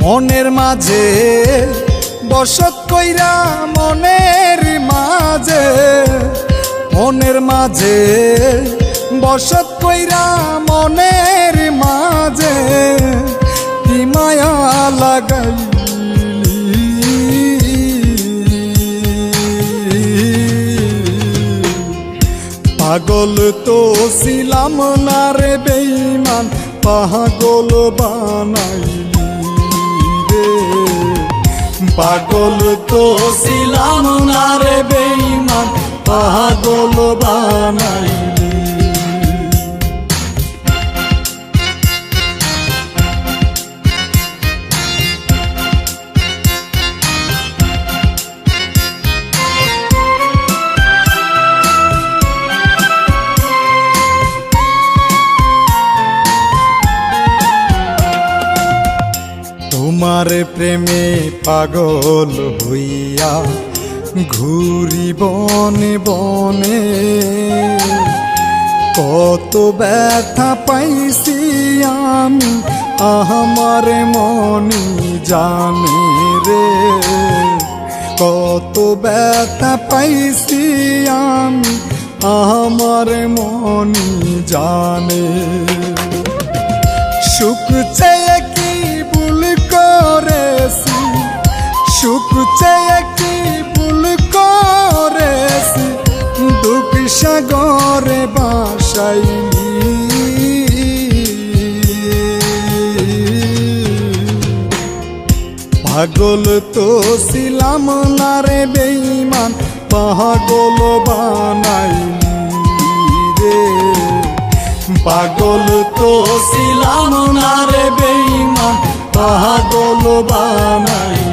মনের মাঝে বসত কইরা মনের মাঝে, মনের মাঝে বসত কইরা মনের মাঝে কি মায়া লাগাইলি। পাগল তো ছিলাম না রে বেঈমান, পাগল বানাইলি রে। পাগল তো ছিলাম না রে বেঈমান, পাগল বানাইলি। তোমার প্রেমে পাগল হইয়া ঘুরি বনে বনে, কত ব্যথা পাইছি আমি আমার মনে জানে রে। কত ব্যথা পাইছি আমি আমার মনে জানে। সুখ চেয়ে কি ভুল করেছি, সুখ চেয়ে কি ভুল করেছি, দুঃখ সাগরে ভাসাইলি। পাগল তো ছিলাম না রে বেঈমান, পাগল বানাইলি রে। পাগল তো ছিলাম না রে বেঈমান, পাগল বানাইলি।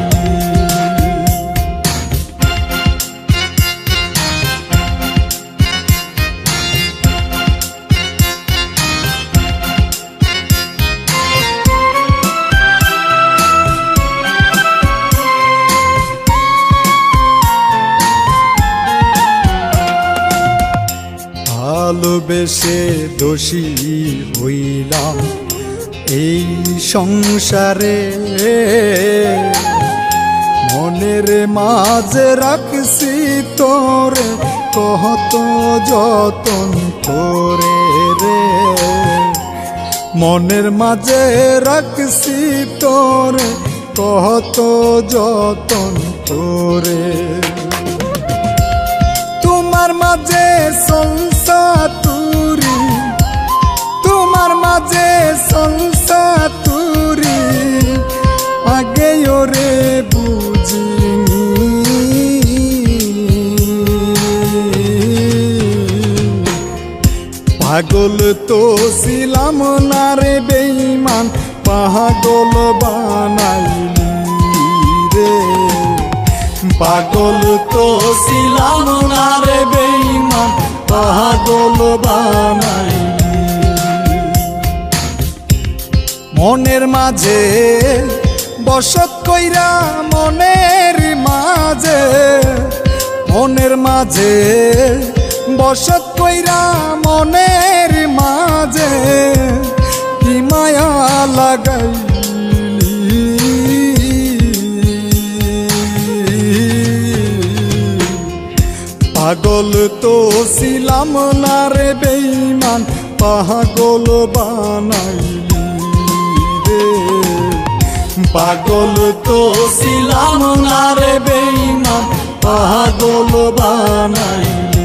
ভালোবেসে দোষী হইলাম এই সংসারে, মনের মাঝে রাখছি তোরে কত যতন করে রে। মনের মাঝে রাখছি তোরে কত যতন করে। তোমার মাঝে সংসার তুরি, তোমার মাঝে সংসার তুরি, আগে ওরে বুঝিনি। পাগল তো ছিলাম না রে বেঈমান, পাগল বানাইলি রে। পাগল তো ছিলাম না রে বেঈমান, পাগল বানাইলি। মনের মাঝে বসত কইরা মনের মাঝে, মনের মাঝে বসত কইরা মনের মাঝে কি মায়া লাগাইলি। পাগল তো ছিলাম না রে বেঈমান, পাগল বানাইলি রে। পাগল তো ছিলাম না রে বেঈমান, পাগল বানাইলি।